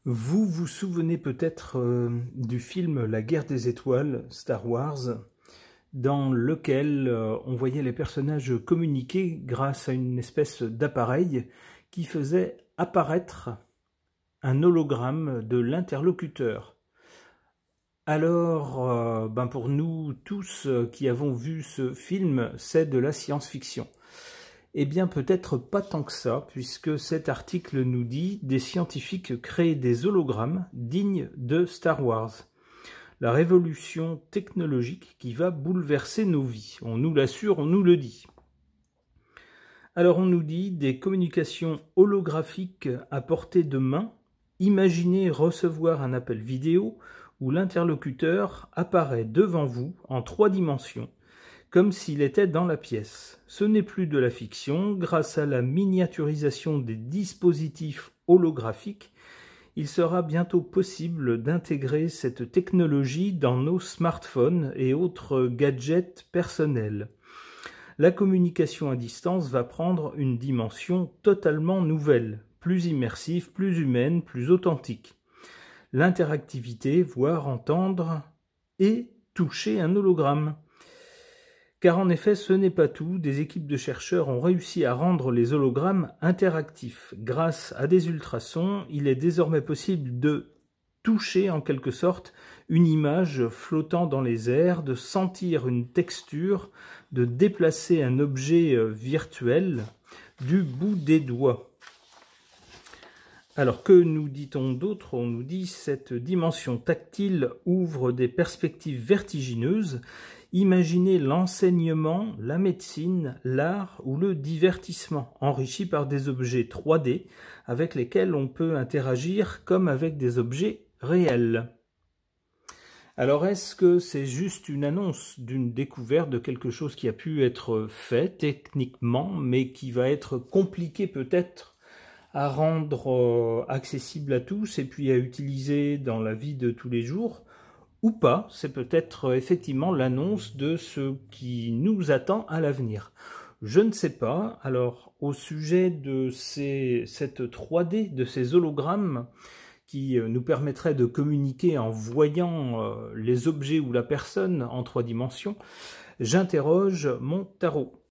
Vous vous souvenez peut-être du film La Guerre des Étoiles, Star Wars, dans lequel on voyait les personnages communiquer grâce à une espèce d'appareil qui faisait apparaître un hologramme de l'interlocuteur. Alors, pour nous tous qui avons vu ce film, c'est de la science-fiction. Eh bien, peut-être pas tant que ça, puisque cet article nous dit « Des scientifiques créent des hologrammes dignes de Star Wars ». La révolution technologique qui va bouleverser nos vies. On nous l'assure, on nous le dit. Alors on nous dit des communications holographiques à portée de main. Imaginez recevoir un appel vidéo où l'interlocuteur apparaît devant vous en 3 dimensions, comme s'il était dans la pièce. Ce n'est plus de la fiction, grâce à la miniaturisation des dispositifs holographiques, il sera bientôt possible d'intégrer cette technologie dans nos smartphones et autres gadgets personnels. La communication à distance va prendre une dimension totalement nouvelle, plus immersive, plus humaine, plus authentique. L'interactivité, voir, entendre et toucher un hologramme. Car en effet, ce n'est pas tout, des équipes de chercheurs ont réussi à rendre les hologrammes interactifs. Grâce à des ultrasons, il est désormais possible de toucher en quelque sorte une image flottant dans les airs, de sentir une texture, de déplacer un objet virtuel du bout des doigts. Alors que nous dit-on d'autre? On nous dit cette dimension tactile ouvre des perspectives vertigineuses. Imaginez l'enseignement, la médecine, l'art ou le divertissement, enrichis par des objets 3D avec lesquels on peut interagir comme avec des objets réels. Alors est-ce que c'est juste une annonce d'une découverte de quelque chose qui a pu être fait techniquement, mais qui va être compliqué peut-être à rendre accessible à tous et puis à utiliser dans la vie de tous les jours? Ou pas, c'est peut-être effectivement l'annonce de ce qui nous attend à l'avenir. Je ne sais pas. Alors, au sujet de cette 3D, de ces hologrammes qui nous permettraient de communiquer en voyant les objets ou la personne en 3 dimensions, j'interroge mon tarot.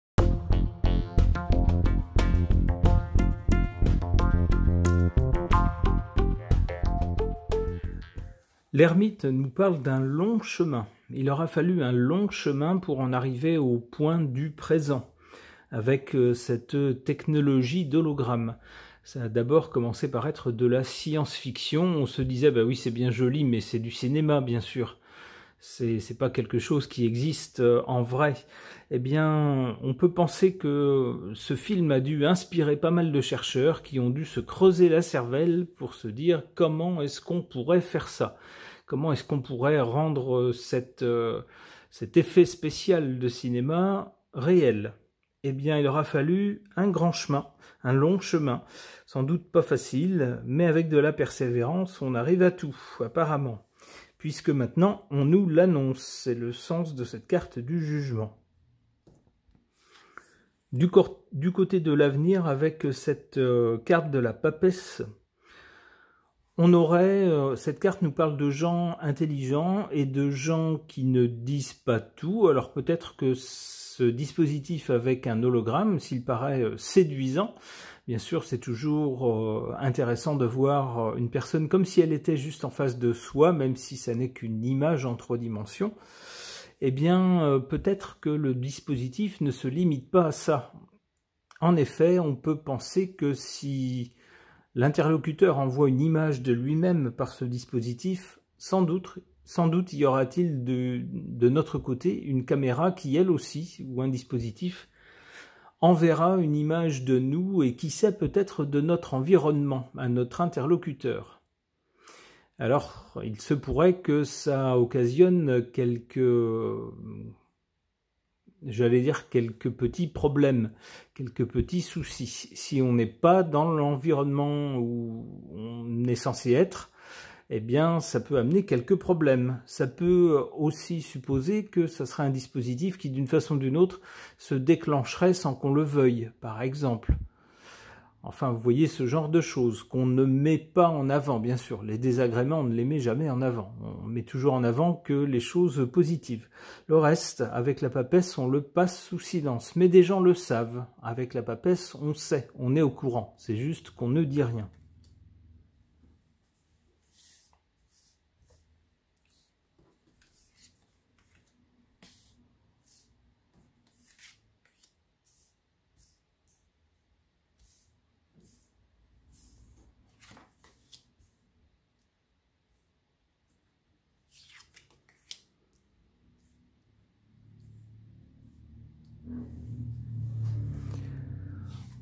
L'ermite nous parle d'un long chemin. Il aura fallu un long chemin pour en arriver au point du présent, avec cette technologie d'hologramme. Ça a d'abord commencé par être de la science-fiction. On se disait, bah oui, c'est bien joli, mais c'est du cinéma, bien sûr. C'est pas quelque chose qui existe en vrai. Eh bien, on peut penser que ce film a dû inspirer pas mal de chercheurs qui ont dû se creuser la cervelle pour se dire comment est-ce qu'on pourrait faire ça? Comment est-ce qu'on pourrait rendre cet effet spécial de cinéma réel? Eh bien, il aura fallu un grand chemin, un long chemin, sans doute pas facile, mais avec de la persévérance, on arrive à tout, apparemment. Puisque maintenant, on nous l'annonce, c'est le sens de cette carte du jugement. Du côté de l'avenir, avec cette carte de la papesse, on aurait, cette carte nous parle de gens intelligents et de gens qui ne disent pas tout. Alors peut-être que ce dispositif avec un hologramme, s'il paraît séduisant, bien sûr c'est toujours intéressant de voir une personne comme si elle était juste en face de soi, même si ça n'est qu'une image en 3 dimensions. Eh bien peut-être que le dispositif ne se limite pas à ça. En effet, on peut penser que si l'interlocuteur envoie une image de lui-même par ce dispositif, sans doute y aura-t-il de notre côté une caméra qui, elle aussi, ou un dispositif, enverra une image de nous et qui sait peut-être de notre environnement à notre interlocuteur. Alors, il se pourrait que ça occasionne quelques petits problèmes, quelques petits soucis. Si on n'est pas dans l'environnement où on est censé être, eh bien, ça peut amener quelques problèmes. Ça peut aussi supposer que ça sera un dispositif qui, d'une façon ou d'une autre, se déclencherait sans qu'on le veuille, par exemple. Enfin, vous voyez ce genre de choses qu'on ne met pas en avant, bien sûr. Les désagréments, on ne les met jamais en avant. On met toujours en avant que les choses positives. Le reste, avec la papesse, on le passe sous silence. Mais des gens le savent. Avec la papesse, on sait, on est au courant. C'est juste qu'on ne dit rien.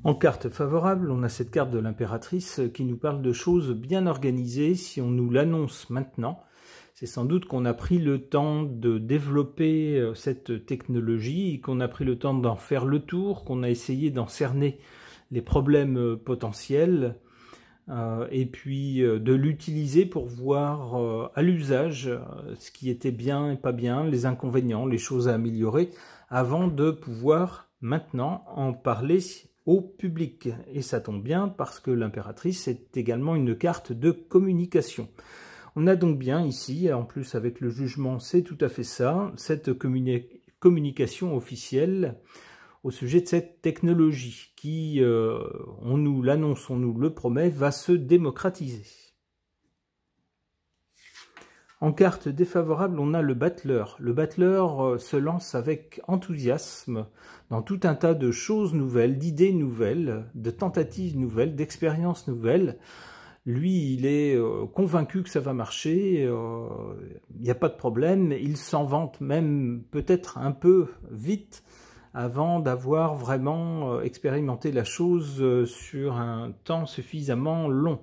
En carte favorable, on a cette carte de l'impératrice qui nous parle de choses bien organisées. Si on nous l'annonce maintenant, c'est sans doute qu'on a pris le temps de développer cette technologie, qu'on a pris le temps d'en faire le tour, qu'on a essayé d'en cerner les problèmes potentiels et puis de l'utiliser pour voir à l'usage ce qui était bien et pas bien, les inconvénients, les choses à améliorer, avant de pouvoir maintenant en parler au public. Et ça tombe bien parce que l'impératrice est également une carte de communication. On a donc bien ici, en plus avec le jugement, c'est tout à fait ça, cette communication officielle au sujet de cette technologie qui, on nous l'annonce, on nous le promet, va se démocratiser. En carte défavorable, on a le battleur. Le battleur se lance avec enthousiasme dans tout un tas de choses nouvelles, d'idées nouvelles, de tentatives nouvelles, d'expériences nouvelles. Lui, il est convaincu que ça va marcher, il n'y a pas de problème, il s'en vante même peut-être un peu vite avant d'avoir vraiment expérimenté la chose sur un temps suffisamment long.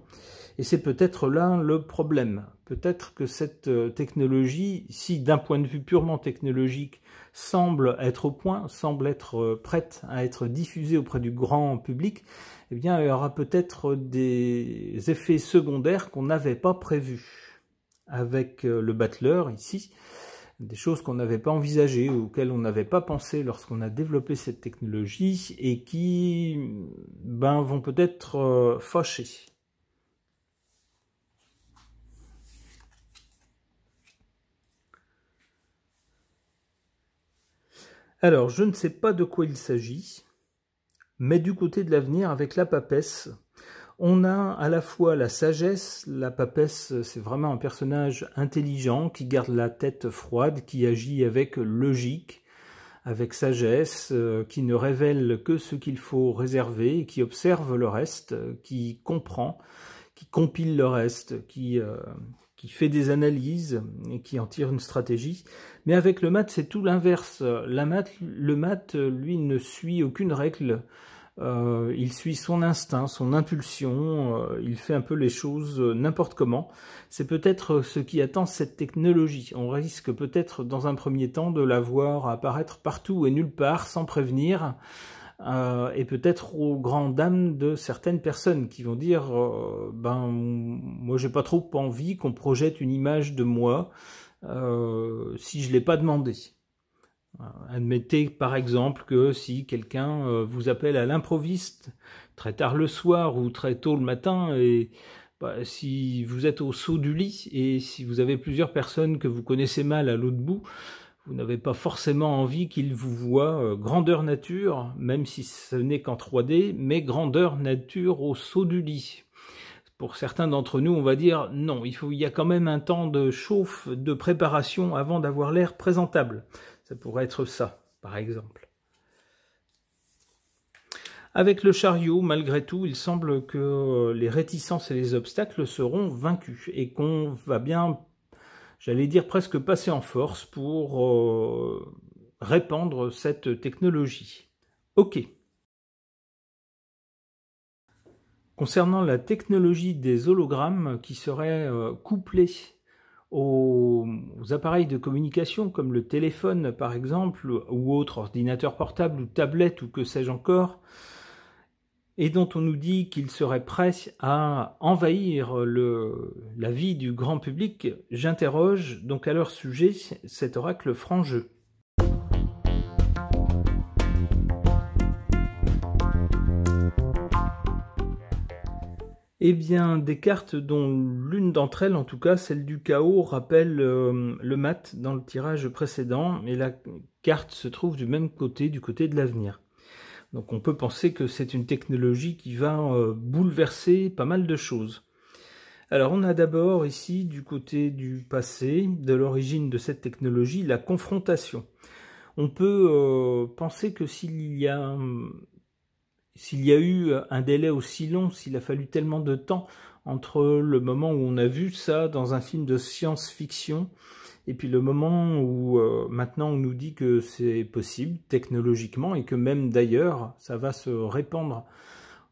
Et c'est peut-être là le problème. Peut-être que cette technologie, si d'un point de vue purement technologique, semble être au point, semble être prête à être diffusée auprès du grand public, eh bien, il y aura peut-être des effets secondaires qu'on n'avait pas prévus. Avec le battleur ici, des choses qu'on n'avait pas envisagées, auxquelles on n'avait pas pensé lorsqu'on a développé cette technologie et qui vont peut-être fâcher. Alors, je ne sais pas de quoi il s'agit, mais du côté de l'avenir, avec la papesse, on a à la fois la sagesse. La papesse, c'est vraiment un personnage intelligent, qui garde la tête froide, qui agit avec logique, avec sagesse, qui ne révèle que ce qu'il faut réserver, qui observe le reste, qui comprend, qui compile le reste, qui fait des analyses et qui en tire une stratégie. Mais avec le mat, c'est tout l'inverse. Le mat, lui, ne suit aucune règle. Il suit son instinct, son impulsion, il fait un peu les choses n'importe comment. C'est peut-être ce qui attend cette technologie. On risque peut-être dans un premier temps de la voir apparaître partout et nulle part sans prévenir, et peut-être aux grandes dames de certaines personnes qui vont dire moi j'ai pas trop envie qu'on projette une image de moi si je l'ai pas demandé. Admettez par exemple que si quelqu'un vous appelle à l'improviste très tard le soir ou très tôt le matin, et si vous êtes au saut du lit et si vous avez plusieurs personnes que vous connaissez mal à l'autre bout, vous n'avez pas forcément envie qu'ils vous voient grandeur nature, même si ce n'est qu'en 3D, mais grandeur nature au saut du lit. Pour certains d'entre nous, on va dire non, il y a quand même un temps de chauffe, de préparation avant d'avoir l'air présentable. Ça pourrait être ça, par exemple. Avec le chariot, malgré tout, il semble que les réticences et les obstacles seront vaincus et qu'on va bien, j'allais dire presque passer en force pour répandre cette technologie. Ok. Concernant la technologie des hologrammes qui seraient couplés aux appareils de communication comme le téléphone par exemple, ou autre ordinateur portable ou tablette ou que sais-je encore, et dont on nous dit qu'il serait prêt à envahir la vie du grand public, j'interroge donc à leur sujet cet oracle franc-jeu. Eh bien, des cartes dont l'une d'entre elles, en tout cas celle du chaos, rappelle le mat dans le tirage précédent, et la carte se trouve du même côté, du côté de l'avenir. Donc on peut penser que c'est une technologie qui va bouleverser pas mal de choses. Alors on a d'abord ici, du côté du passé, de l'origine de cette technologie, la confrontation. On peut penser que s'il y a eu un délai aussi long, s'il a fallu tellement de temps entre le moment où on a vu ça dans un film de science-fiction et puis le moment où maintenant on nous dit que c'est possible technologiquement et que même d'ailleurs ça va se répandre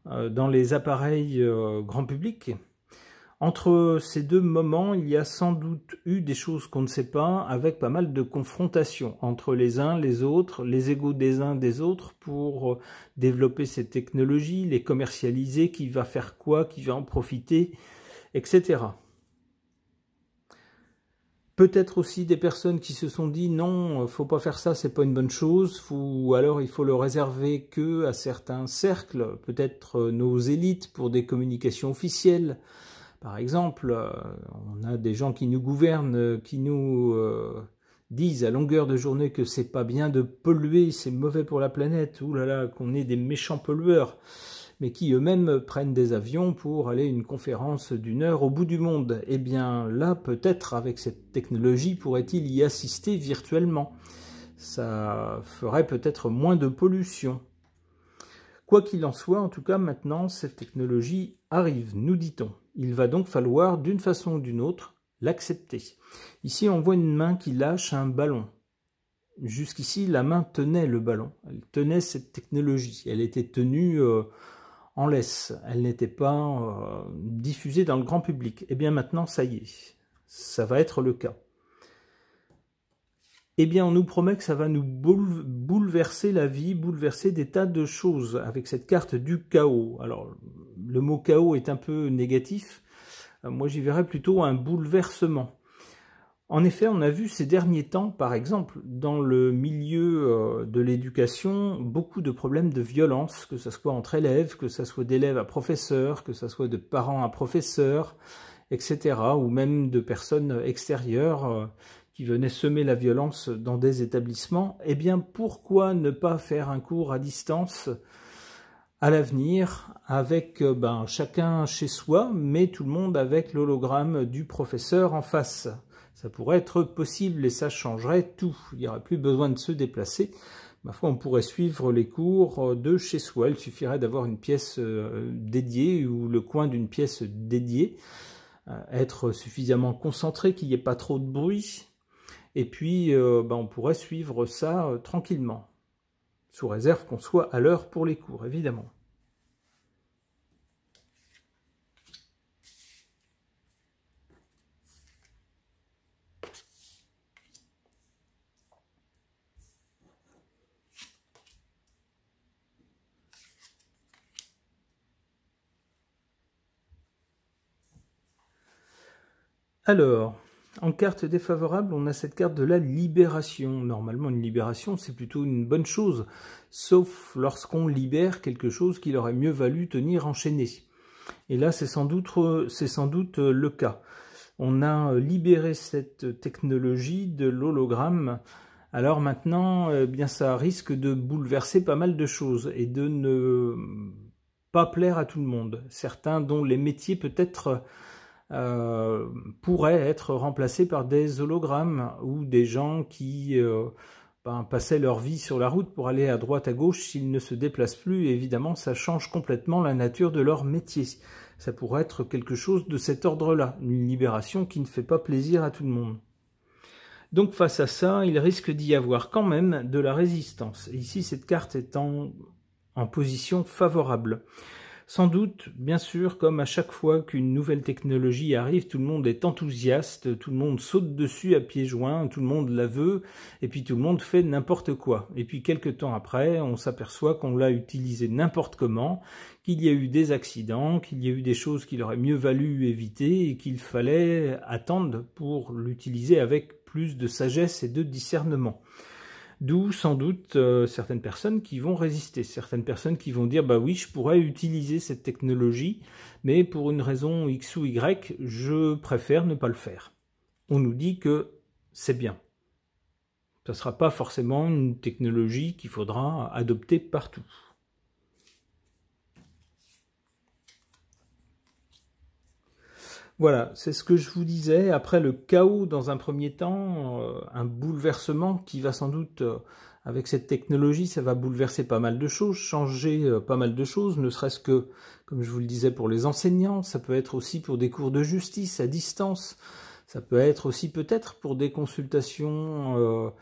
dans les appareils grand public. Entre ces deux moments, il y a sans doute eu des choses qu'on ne sait pas, avec pas mal de confrontations entre les uns, les autres, les égos des uns des autres pour développer ces technologies, les commercialiser, qui va faire quoi, qui va en profiter, etc. Peut-être aussi des personnes qui se sont dit non, faut pas faire ça, c'est pas une bonne chose, ou alors il faut le réserver que à certains cercles, peut-être nos élites pour des communications officielles. Par exemple, on a des gens qui nous gouvernent, qui nous disent à longueur de journée que c'est pas bien de polluer, c'est mauvais pour la planète, oulala, qu'on est des méchants pollueurs, mais qui eux-mêmes prennent des avions pour aller à une conférence d'1 heure au bout du monde. Eh bien là, peut-être avec cette technologie, pourrait-il y assister virtuellement. Ça ferait peut-être moins de pollution. Quoi qu'il en soit, en tout cas, maintenant, cette technologie arrive, nous dit-on. Il va donc falloir, d'une façon ou d'une autre, l'accepter. Ici, on voit une main qui lâche un ballon. Jusqu'ici, la main tenait le ballon. Elle tenait cette technologie. Elle était tenue en laisse. Elle n'était pas diffusée dans le grand public. Eh bien, maintenant, ça y est. Ça va être le cas. Eh bien, on nous promet que ça va nous bouleverser la vie, bouleverser des tas de choses avec cette carte du chaos. Alors, le mot chaos est un peu négatif. Moi, j'y verrais plutôt un bouleversement. En effet, on a vu ces derniers temps, par exemple, dans le milieu de l'éducation, beaucoup de problèmes de violence, que ce soit entre élèves, que ce soit d'élèves à professeurs, que ce soit de parents à professeurs, etc., ou même de personnes extérieures qui venaient semer la violence dans des établissements. Eh bien, pourquoi ne pas faire un cours à distance à l'avenir avec chacun chez soi, mais tout le monde avec l'hologramme du professeur en face? Ça pourrait être possible et ça changerait tout. Il n'y aurait plus besoin de se déplacer. Ma foi, on pourrait suivre les cours de chez soi. Il suffirait d'avoir une pièce dédiée ou le coin d'une pièce dédiée, être suffisamment concentré, qu'il n'y ait pas trop de bruit. Et puis, on pourrait suivre ça tranquillement, sous réserve qu'on soit à l'heure pour les cours, évidemment. Alors, en carte défavorable, on a cette carte de la libération. Normalement, une libération, c'est plutôt une bonne chose, sauf lorsqu'on libère quelque chose qu'il aurait mieux valu tenir enchaîné. Et là, c'est sans doute le cas. On a libéré cette technologie de l'hologramme. Alors maintenant, bien, ça risque de bouleverser pas mal de choses et de ne pas plaire à tout le monde. Certains dont les métiers peut-être pourraient être remplacés par des hologrammes ou des gens qui passaient leur vie sur la route pour aller à droite à gauche s'ils ne se déplacent plus. Et évidemment, ça change complètement la nature de leur métier. Ça pourrait être quelque chose de cet ordre-là, une libération qui ne fait pas plaisir à tout le monde. Donc face à ça, il risque d'y avoir quand même de la résistance. Et ici, cette carte est en position favorable. Sans doute, bien sûr, comme à chaque fois qu'une nouvelle technologie arrive, tout le monde est enthousiaste, tout le monde saute dessus à pieds joints, tout le monde la veut, et puis tout le monde fait n'importe quoi. Et puis quelques temps après, on s'aperçoit qu'on l'a utilisé n'importe comment, qu'il y a eu des accidents, qu'il y a eu des choses qu'il aurait mieux valu éviter et qu'il fallait attendre pour l'utiliser avec plus de sagesse et de discernement. D'où sans doute certaines personnes qui vont résister, certaines personnes qui vont dire « bah oui, je pourrais utiliser cette technologie, mais pour une raison X ou Y, je préfère ne pas le faire ». On nous dit que c'est bien. Ce ne sera pas forcément une technologie qu'il faudra adopter partout. Voilà, c'est ce que je vous disais. Après le chaos dans un premier temps, un bouleversement qui va sans doute, avec cette technologie, ça va bouleverser pas mal de choses, changer pas mal de choses, ne serait-ce que, comme je vous le disais, pour les enseignants, ça peut être aussi pour des cours de justice à distance, ça peut être aussi peut-être pour des consultations,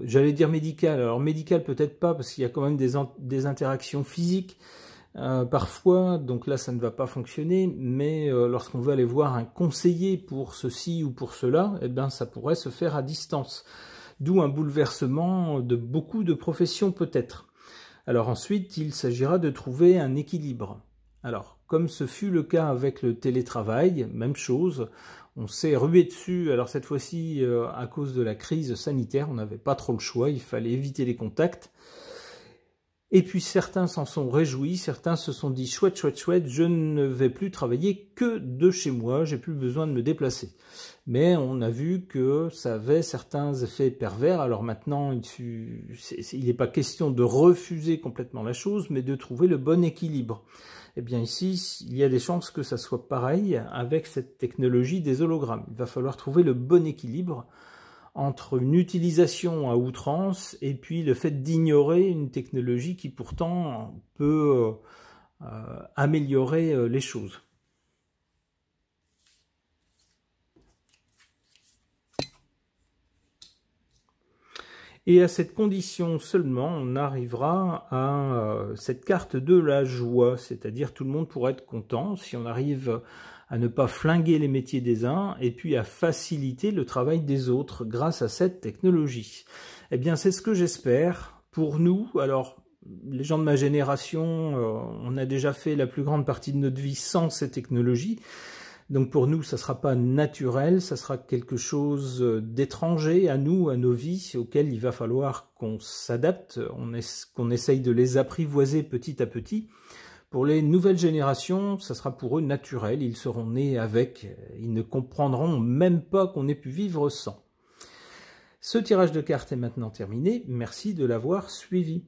j'allais dire médicales. Alors médicales peut-être pas, parce qu'il y a quand même des interactions physiques, parfois, donc là ça ne va pas fonctionner, mais lorsqu'on veut aller voir un conseiller pour ceci ou pour cela, eh bien ça pourrait se faire à distance. D'où un bouleversement de beaucoup de professions peut-être. Alors ensuite, il s'agira de trouver un équilibre. Alors, comme ce fut le cas avec le télétravail, même chose, on s'est rué dessus, alors cette fois-ci à cause de la crise sanitaire, on n'avait pas trop le choix, il fallait éviter les contacts. Et puis certains s'en sont réjouis, certains se sont dit chouette, chouette, chouette, je ne vais plus travailler que de chez moi, j'ai plus besoin de me déplacer. Mais on a vu que ça avait certains effets pervers, alors maintenant il n'est pas question de refuser complètement la chose, mais de trouver le bon équilibre. Eh bien ici, il y a des chances que ça soit pareil avec cette technologie des hologrammes. Il va falloir trouver le bon équilibre entre une utilisation à outrance et puis le fait d'ignorer une technologie qui pourtant peut améliorer les choses. Et à cette condition seulement, on arrivera à cette carte de la joie, c'est-à-dire tout le monde pourra être content si on arrive à ne pas flinguer les métiers des uns et puis à faciliter le travail des autres grâce à cette technologie. Eh bien, c'est ce que j'espère pour nous. Alors, les gens de ma génération, on a déjà fait la plus grande partie de notre vie sans ces technologies. Donc pour nous, ça ne sera pas naturel, ça sera quelque chose d'étranger à nous, à nos vies, auquel il va falloir qu'on s'adapte, qu'on essaye de les apprivoiser petit à petit. Pour les nouvelles générations, ça sera pour eux naturel, ils seront nés avec, ils ne comprendront même pas qu'on ait pu vivre sans. Ce tirage de cartes est maintenant terminé, merci de l'avoir suivi.